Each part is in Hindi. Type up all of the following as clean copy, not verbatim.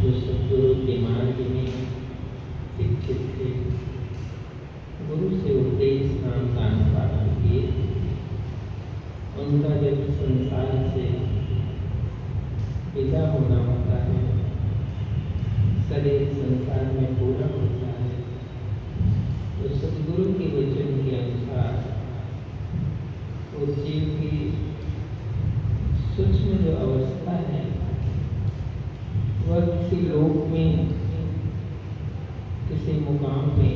जो सद्गुरु के मार्ग में शिक्षित थे, गुरु से उपदेश नाम दान प्राप्त किए। उनका जब संसार से विदा होना होता है, शरीर संसार में पूरा होता है, तो सद्गुरु के वचन के अनुसार उस जीव की सूक्ष्म जो अवस्था है वह किसी लोक में, किसी मुकाम में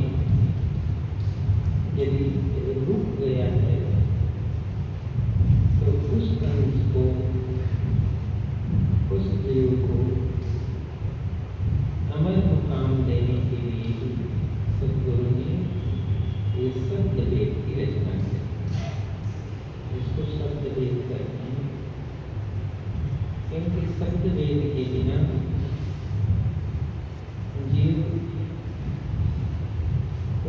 यदि रुक गया है तो उस अंश को, उस जीव को अमर मुकाम देने के लिए सद्गुरु ने ये शब्द वेद की रचना की। इसको शब्द वेद कहते हैं, क्योंकि शब्द वेद के बिना जीव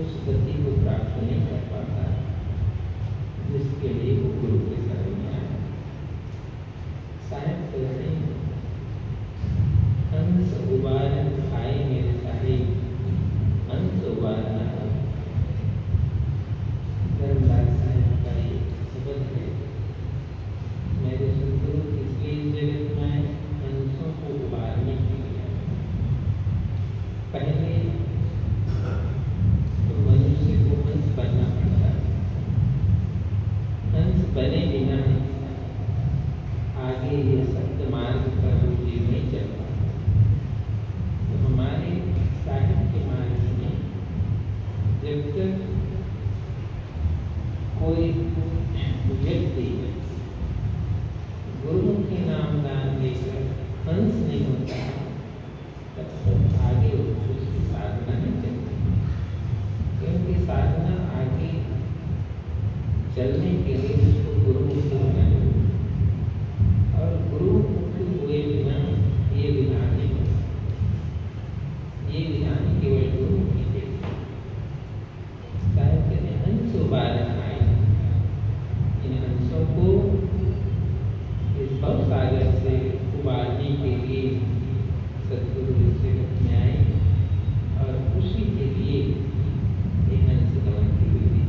उस गति को प्राप्त नहीं कर पाता जिसके लिए वो गुरु के शरण में आए। साहेब कहते हैं, हंस उबारन खाए मेरे साहेब, हंस उबारना। धर्मदास साहेब का ये शब्द है। मेरे सद्गुरु इसलिए जगत में हंसों को उबारने के लिए पहले तो मनुष्य को हंस बनना पड़ता है। हंस बने बिना आगे ये सत्य मार्ग पर वो जीव नहीं चल पाता। तो हमारे साहित्य के मार्ग में जब तक कोई व्यक्ति गुरु के नाम दान लेकर हंस नहीं होता, तब तक आगे उसकी साधना नहीं चलती। क्योंकि साधना आगे चलने के लिए उसको गुरुमुख होना है, और गुरुमुख हुए बिना ये विधान नहीं होता। ये विधान केवल गुरुमुखी के साहित्य ने हंस उबारन आए। इन हंसों को इस भवसागर से उबारने के लिए सद्गुरु जगत में आए, और उसी के लिए ये हंस गमन की विधि।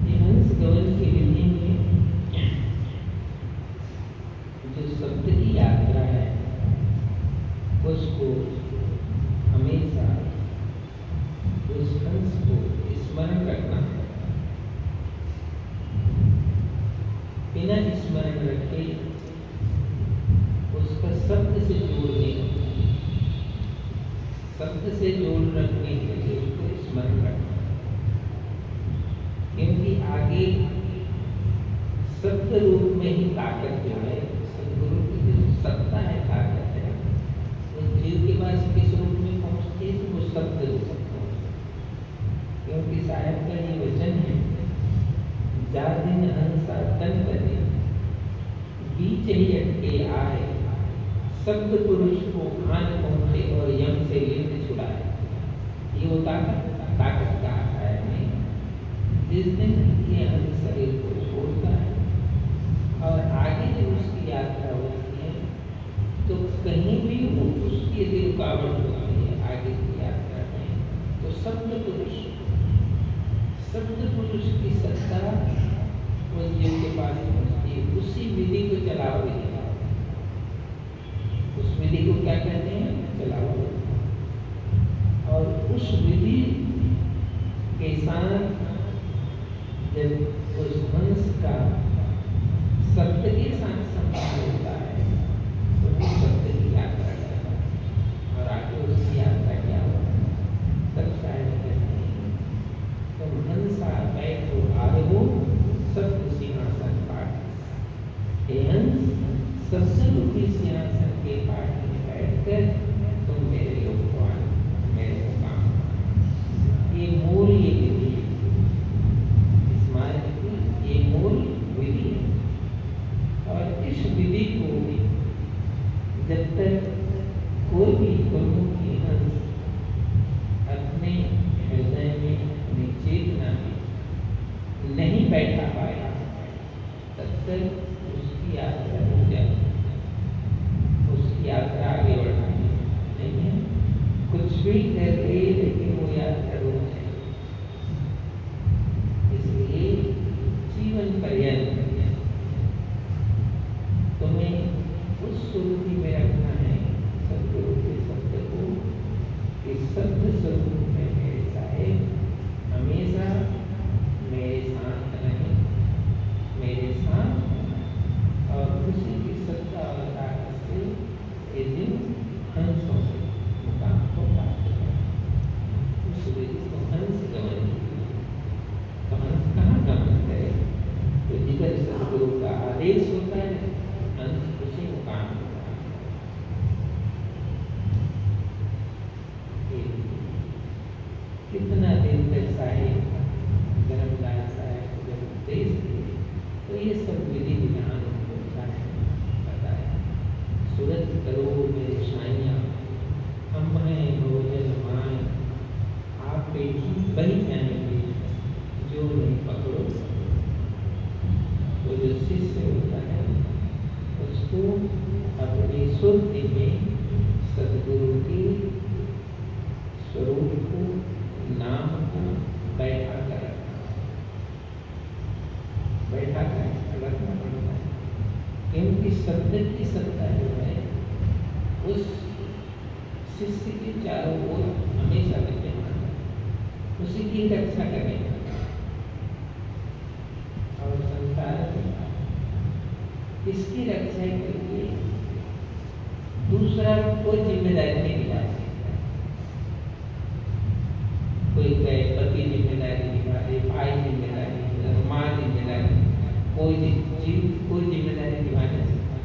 ये हंस गमन की विधि में जो शब्द की यात्रा है उसको हमेशा उस हंस को स्मरण रखना है। बिना स्मरण रखे उसका शब्द से जोड़ने, शब्द से जोड़ रखने के लिए उसको स्मरण रखना। क्योंकि आगे शब्द रूप में ही ताकत जो है, सद्गुरु की जो सत्ता है, ताकत है, उस जीव के पास किस रूप में पहुंचती है तो वो शब्द रूप में पहुंचती। क्योंकि साहेब का ये वचन है, जा दिन हंसा तन बने, बीच ही अटके आए, शब्द पुरुष को आन पहुंचे और यम से लिंग छुड़ाए। ये वो ताकत का है नहीं। जिस दिन ये हंस शरीर को छोड़ता है और आगे जब उसकी यात्रा होती है तो कहीं भी वो उसकी यदि रुकावट होती है आगे की यात्रा में, तो शब्द पुरुष की सत्ता उस जीव के पास पहुंचती है। उसी विधि को चलाओ विधि, उस विधि को क्या कहते हैं? चलाओ। और उस विधि के साथ जब उस हंस का शब्द के साथ संबंध होता है तो उस शब्द की यात्रा करता है, और आगे उसकी यात्रा क्या होता है? तब शायद कहते हैं, तुम हंसा बैठो आरहो सत्य सिंहासन पाठ। हे हंस, सत्य रूपी सिंहासन के पाठ में बैठकर तुम मेरे लोग को आना, मेरे को काम। ये मूल ये विधि है, इस मार्ग की ये मूल विधि है। और इस विधि को जब तक कोई भी गुरुमुखी हंस अपने हृदय में, अपनी चेतना में नहीं बैठा पाया, तब तक उसकी यात्रा हो जाती है। विशुद्धि में सदगुरु के स्वरूप को, नाम को बैठा कर रखना पड़ता है, क्योंकि शब्द की सत्ता जो है उस शिष्य के चारों ओर हमेशा विद्यमान है, उसी की रक्षा करेगा। और संसार में इसकी रक्षा के लिए दूसरा कोई जिम्मेदारी नहीं निभा सकता। कोई कहे पति जिम्मेदारी निभाए, भाई जिम्मेदारी निभाए, माँ जिम्मेदारी, कोई जिम्मेदारी निभा नहीं सकता।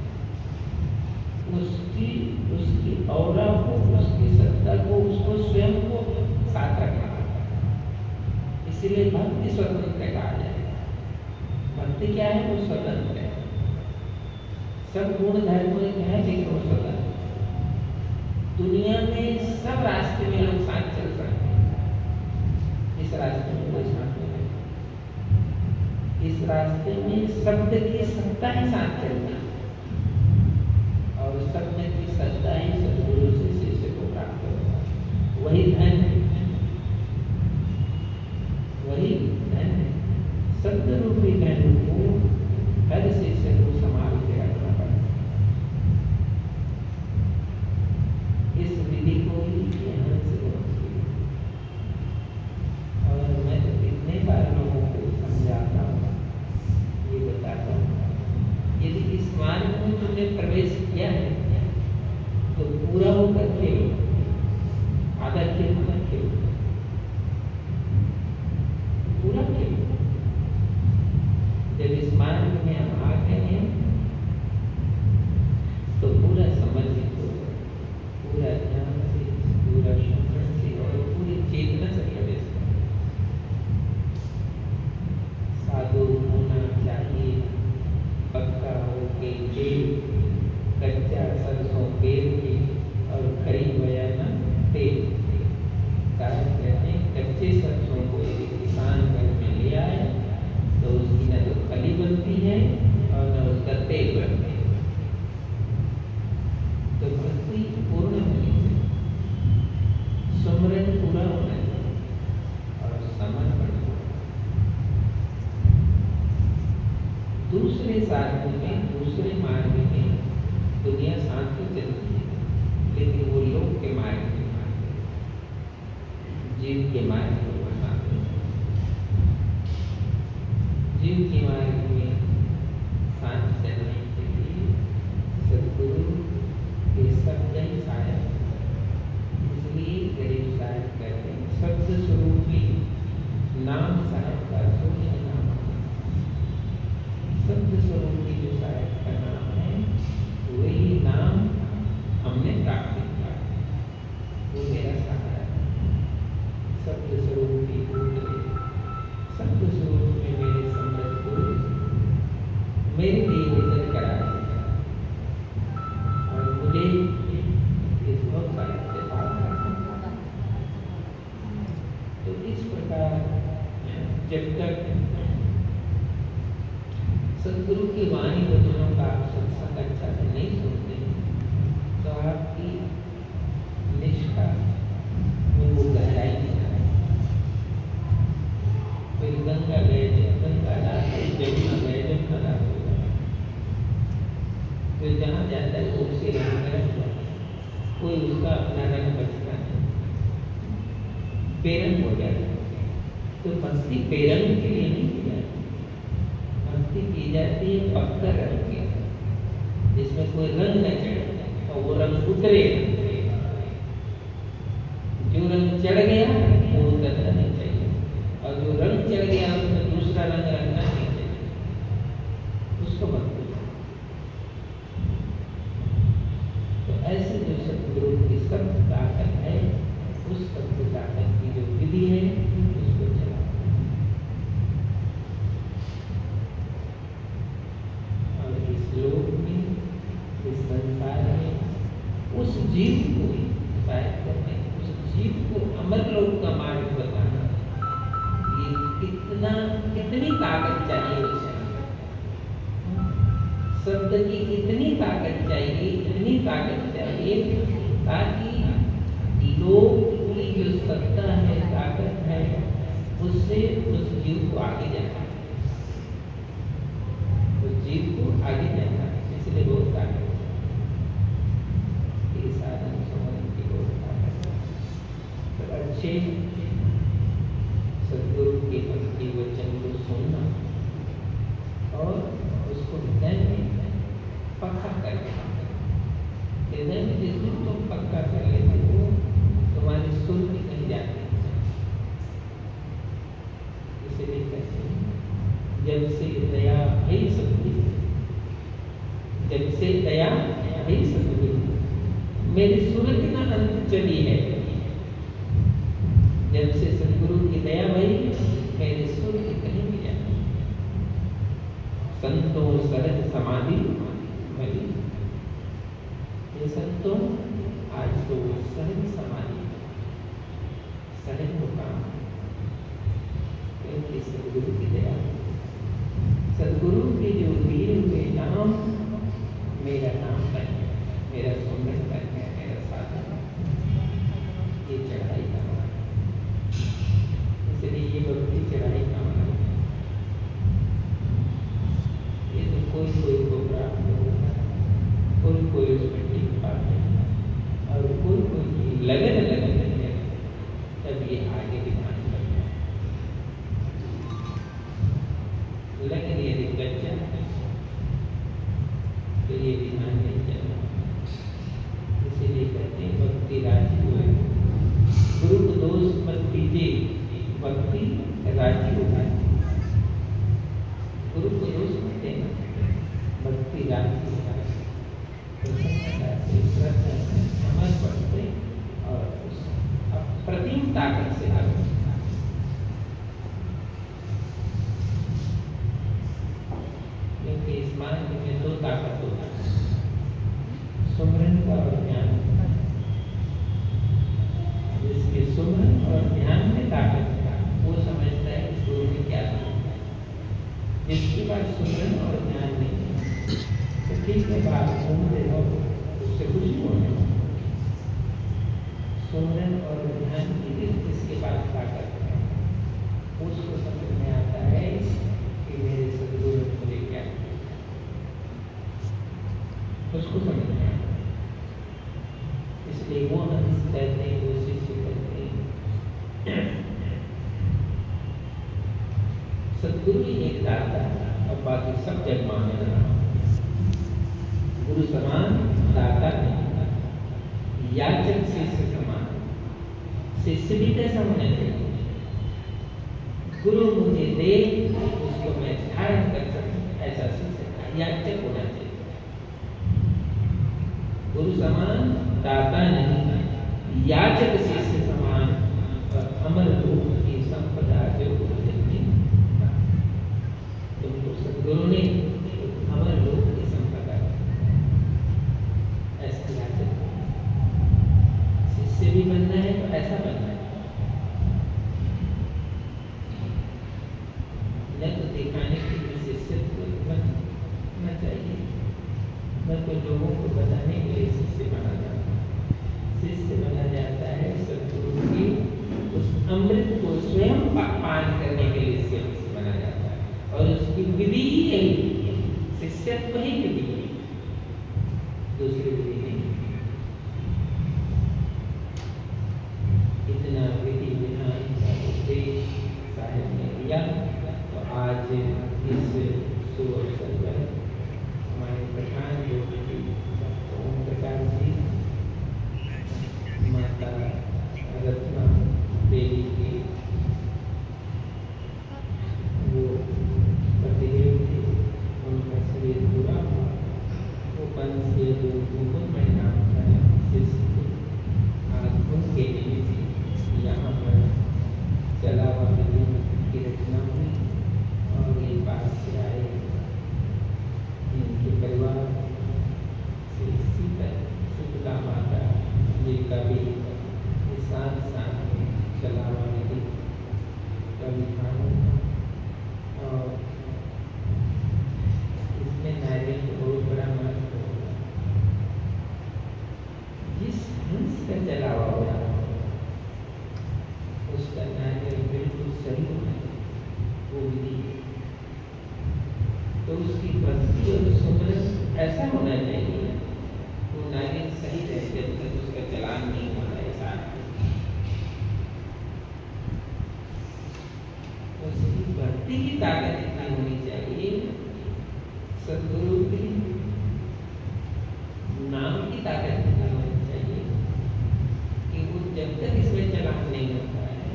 उसकी औरा को, उसकी सत्ता को, उसको स्वयं को साथ रखना पड़ता है। इसीलिए भक्ति स्वतंत्र कहा जाएगा। भक्ति क्या है? वो स्वतंत्र है। सब गुण धर्म है, लेकिन वो स्वतंत्र। दुनिया में सब रास्ते में लोग साथ चल सकते हैं, इस रास्ते में कोई साथ नहीं। इस रास्ते में शब्द की सत्ता ही साथ चलती है, और शब्द की सत्ता ही सदगुरु से शिष्य को प्राप्त होता है। वही धन है, वही धन है। शब्द रूपी धन को हर शिष्य को संभाल के रखना पड़ता है। इस विधि को ही यहाँ से और मैं तो कितने बार लोगों को समझाता हूँ, ये बताता हूँ, यदि इस मार्ग में तुमने प्रवेश किया है तो पूरा होकर खेलो, आधा खेल मत खेलो, पूरा खेलो। जब इस मार्ग में हम आ गए हैं तो पूरा समर्पित हो, पूरा ध्यान से, पूरा श्रवण से और पूरी चेतना से प्रवेश करो। साधु होना चाहिए, पक्का हो के जेल, कच्चा सरसों पेड़ के और खरी बयाना तेल। कारण कहते हैं कच्चे सरसों को यदि किसान घर में ले आए तो उसकी न तो खली बनती है और न उसका तेल बनता है। तो भक्ति पूर्ण होनी है, सुमरन पूरा होना है और समर्पण। दूसरे साधन में, दूसरे मार्ग में दुनिया साथ ही चलती है, लेकिन वो लोग के मार्ग में, जीव के मार्ग में वो साथ है। जीव के मार्ग में साथ चलने के लिए सदगुरु के शब्द ही सहायक। इसलिए गरीब साहब कहते हैं शब्द स्वरूपी नाम साहब का सोच नाम। शब्द स्वरूपी जो साहब का नाम है वही नाम हमने प्राप्त किया, वो मेरा सहारा है। शब्द स्वरूपी शब्द स्वरूप में मेरे समृद्ध गुरु मेरे लिए निधन करा दिया और मुझे इस बहुत सारे से पार करना। तो इस प्रकार जब तक सदगुरु की वाणी वचनों का आप सत्संग अच्छा से नहीं सुनते तो आपकी निष्ठा में वो गहराई नहीं आए। कोई गंगा गए गंगा दास, जमुना गए जमुना दास हो जाए, कोई जहाँ जाता है वो उसे रंग रंग जाता है, कोई उसका अपना रंग बचता है, बेरंग हो जाता है। तो भक्ति बेरंग के लिए नहीं की जाती, भक्ति की जाती है पक्का रंग के, जिसमें कोई रंग न चढ़े और वो रंग उतरे। जो रंग चढ़ गया वो उतरना नहीं चाहिए, और जो रंग चढ़ गया उसमें दूसरा रंग रखना नहीं चाहिए, उसको मत करो। तो ऐसे जो सदगुरु की शब्द ताकत है, उस शब्द ताकत की जो विधि है उसको चलाओ। और इस लोक में, इस संसार में उस जीव को शायद करने, उस जीव को अमर लोक का मार्ग बताना, ये कितनी ताकत चाहिए उसे। शब्द की इतनी ताकत चाहिए, इतनी ताकत चाहिए ताकि लोग की जो सत्ता है, ताकत है, उससे उस जीव को आगे जाना है, उस जीव को आगे जाना है। इसलिए बहुत ताकत ये साधन समझ की बहुत ताकत है। तो अच्छे सदगुरु के भक्ति वचन को सुनना और उसको हृदय में पक्का करना। हृदय में जिस दिन तुम पक्का कर लेते हो तुम्हारी सुर भी कहीं जाती है। इसलिए कहते हैं जब से दया भई सतगुरु, जब से दया भई सतगुरु, मेरी सुर की न अंत चली है। जब से सतगुरु की दया भई मेरी सुर की कहीं भी जाती। संतों सहज समाधि भई, ये संतों आज तो सहज समाधि, सहज मुकाम, क्योंकि सदगुरु की दया, सदगुरु के जो दिए हुए नाम मेरा नाम बन गया, मेरा सुमरन बन गया, मेरा साधन, ये चढ़ाई का मार्ग। इसलिए ये भक्ति चढ़ाई का मार्ग है। ये तो कोई को प्राप्त होता है, कोई उसमें टिक पाते हैं और कोई लगन है, तब ये आगे विधान करता है। लगन यदि कच्चा है तो ये विधान नहीं चलना। इसीलिए कहते हैं भक्ति राजी हो, गुरु को दोष मत दीजिए, भक्ति राजी हो। गुरु को दोष मत देना, भक्ति राजी हो, समझ पड़ते और उस अप्रतिम ताकत से आगे। क्योंकि इस मार्ग में दो ताकत होता है, सुमरन का और ज्ञान। जिसके सुमरन और ध्यान में ताकत है वो समझता है इस गुरु में क्या ताकत है। जिसके पास सुमरन और ज्ञान नहीं है तो ठीक है, बात घूम रहे हो उससे कुछ नहीं होने। सुमरन और ध्यान की जिसके पास ताकत है उसको समझ में आता है कि मेरे सदगुरु ने मुझे क्या किया, उसको समझ में आता है। इसलिए वो हंस कहते हैं, वो शिष्य कहते हैं सदगुरु ही एक दाता और बाकी सब जग माने रहा। गुरु समान दाता नहीं, याचक शिष्य समान। शिष्य भी कैसा होना चाहिए, गुरु मुझे दे उसको मैं धारण कर सकूं, ऐसा शिष्य का याचक होना चाहिए। गुरु समान दाता नहीं, याचक शिष्य समान। और अमर लोक की संपदा जो गुरुदेव ने, तुमको सदगुरु ने अमर लोक की संपदा, ऐसा याचक शिष्य भी बनना है तो ऐसा बनना है, न तो दिखाने के लिए शिष्य बनना चाहिए, न तो लोगों को बताने के लिए शिष्य बना जाता है। शिष्य बना जाता है सदगुरु की उस अमृत को स्वयं पान करने के लिए शिष्य बना जाता है। और उसकी विधि ही यही है, शिष्यत्व ही विधि है, दूसरी विधि नहीं। इतना विधि विधान का उपदेश साहिब ने दिया। तो आज इस शुभ अवसर पर हमारे प्रधान जो ओम प्रकाश जी, माता रत्ना देवी की वो पतिदेव थे, उनका शरीर पूरा हुआ, वो पंच के जो मुकुट में नाम था शिष्य थे, आज उनके लिए यहाँ पर चलावा की रचना हुई और ये पास से आए इनके परिवार से शीतला माता जिनका भी साथ साथ में चलावा निधि का विधान और इसमें नारियल को बहुत बड़ा महत्व होगा। हंस का चला हुआ उसका नारियल बिल्कुल सही होना वो विधि है। तो उसकी भक्ति और सुमरन ऐसा होना चाहिए वो नारियल सही रहे जब तक उसका चलान नहीं होना ऐसा। उसकी भक्ति की ताकत इतनी होनी चाहिए, सद्गुरु की नाम की ताकत इतनी होनी चाहिए कि वो जब तक इसमें चलान नहीं होता है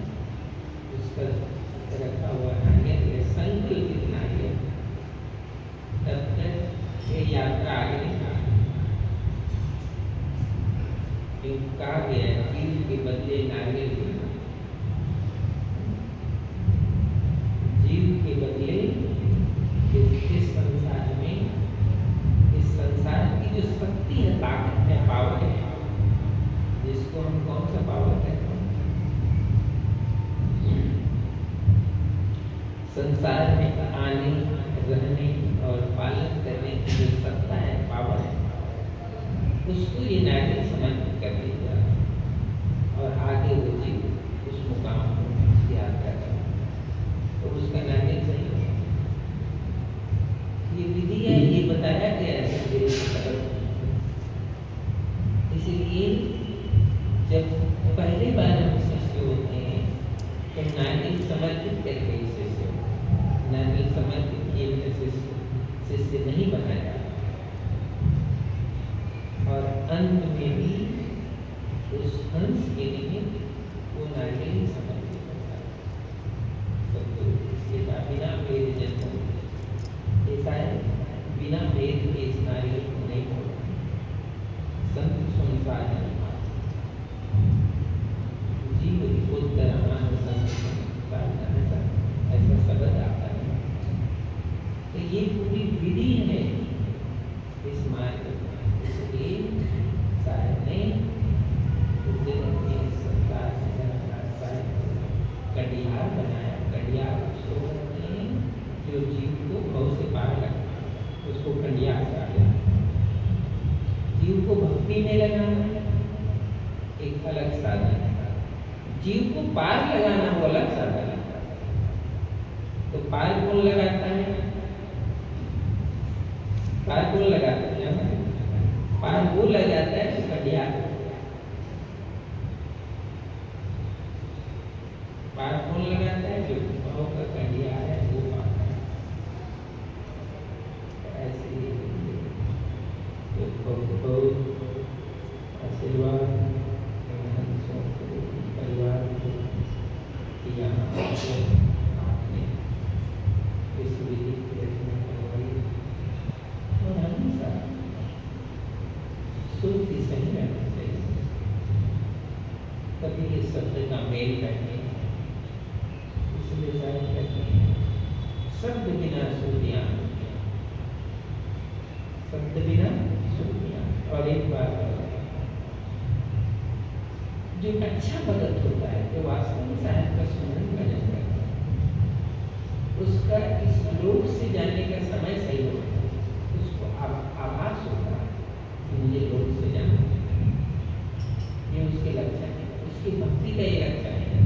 उसका रखा हुआ नारियल संकल्पित नारियल तब तक ये यात्रा आगे नहीं कहा गया है तीर के बदले नारियल देना, जीव के बदले इस संसार में, इस संसार की जो शक्ति है, ताकत है, पावर है, जिसको हम कौन सा पावर कहते हैं, संसार में आने रहने और पालन करने की जो सत्ता है, पावर है, उसको ये नारियल समर्पित कर देगा और आगे वो जीव उस मुकाम को यात्रा करेगा तो उसका नारियल सही होगा। ये विधि है, ये बताया गया है संदेश की तरफ। इसलिए जब पहली बार हम शिष्य होते हैं तो नारियल समर्पित करके शिष्य, नारियल समर्पित किए बिना शिष्य नहीं बनाया और अंत में भी उस हंस के लिए वो नारियल समर्पित करता है सबको। इसके बाद बिना भेद जन्म ऐसा है, बिना भेद के इस नारियल को नहीं छोड़ता। संत संसार जीव उत्तर आनंद संसार ऐसा शब्द आता है। तो ये पूरी विधि है इस मार्ग में। इसलिए साहब ने संसार कटिहार बनाया। कटिहार उसको कहते हैं जो जीव को भव से पार लगता उसको कटिहार कहा गया। जीव को भक्ति में लगाना एक अलग साधन है, जीव को पार लगाना वो अलग साधन है। तो पार कौन लगाता है? पार कौन लगाता है? पार वो लगाता है जो कटिहार। पार कौन लगाता है? जो भाव का कटिहार है वो पार है। ऐसे आशीर्वाद परिवार की यहाँ आपने इस विधि की रचना करवाई और हमेशा सुरती सही रहना चाहिए। कभी ये शब्द का मेल बैठे, इसलिए शायद कहते हैं शब्द बिना सुरतियाँ, शब्द बिना सुरतियाँ। और एक बात जो अच्छा भगत होता है, जो वास्तव में साहिब का सुमरन भजन करता है, उसका इस लोक से जाने का समय सही होता है। उसको आभास होता है मुझे लोग से जाना, ये उसके लक्षण है, उसकी भक्ति का ये लक्षण है।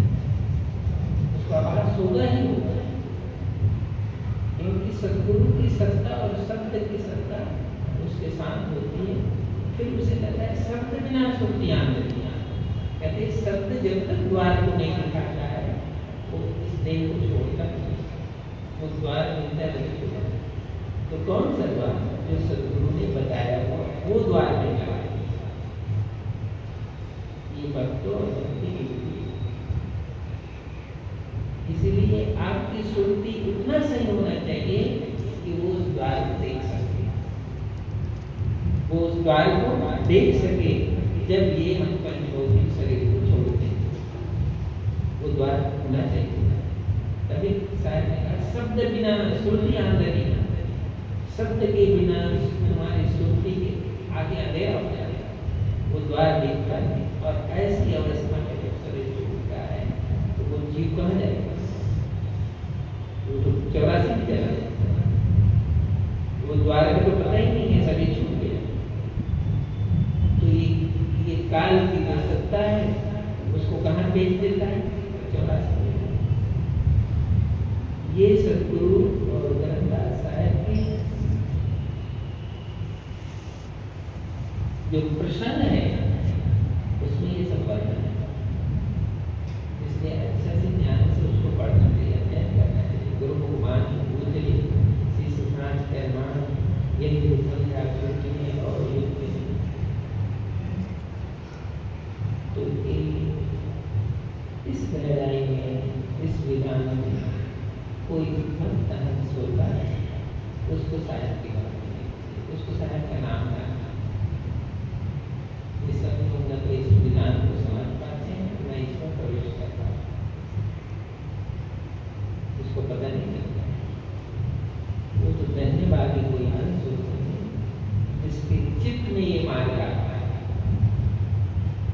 उसको आभास होगा ही होगा, क्योंकि सद्गुरु की सत्ता और शब्द की सत्ता उसके साथ होती है। फिर उसे लगता है शब्द बिना सुरतियाँ मिलती। कहते शब्द जब तक द्वार को नहीं दिखाता है वो इस देह को छोड़ता नहीं, वो द्वार मिलता नहीं। तो कौन सा द्वार? जो सद्गुरु ने बताया वो द्वार में लगा। ये भक्तों और भक्ति की विधि। इसीलिए आपकी सुरति उतना सही होना चाहिए कि वो उस द्वार को देख सके, वो उस द्वार को देख सके। जब ये हम पंचभौतिक शरीर को छोड़ते हैं वो द्वार होना चाहिए। तभी शायद ने कहा शब्द बिना सुरति आंधरी, शब्द के बिना तुम्हारी सुरति के आगे अंधेरा हो जाएगा। वो द्वार देखता है और ऐसी अवस्था में जब शरीर छूटता है तो वो जीव कहाँ जाएगा? वो तो 84 में चला जाता है। वो द्वार का तो पता ही नहीं है, शरीर छूट गया। तो ये काल की कहाँ भेज देता है? 84। ये सद्गुरु और ग्रंथदास साहब की जो प्रश्न है उसमें ये सब वर्णन है। इसलिए अच्छे से ज्ञान से उसको पढ़ना चाहिए, अध्ययन करना चाहिए। गुरु भगवान पूछ लिए श्री सुभाष कर्मान ये और युद्ध तो इस गहराई में, इस विधान में कोई भक्त होता है, उसको साहिब की बात नहीं, उसको साहिब का नाम ना। ये सब लोग न तो इस विधान को समझ पाते हैं, न इसमें प्रवेश कर पाते, उसको पता नहीं चलता। वो तो धन्यवादी कोई अंश होते हैं जिसके चित्त में ये मार्ग आता है,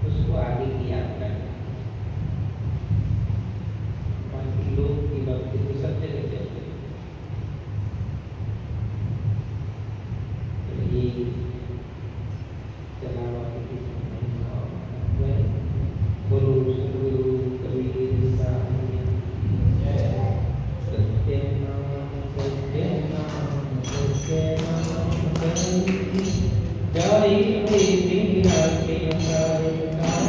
उसको आगे की यात्रा है। बाकी लोग की भक्ति को सब जगह चलते हैं। तो ये चलावा की बोलो सद्गुरु कबीर साहब सत्य नाम सत्य नाम सत्य नाम जय तेरा के सत्य नाम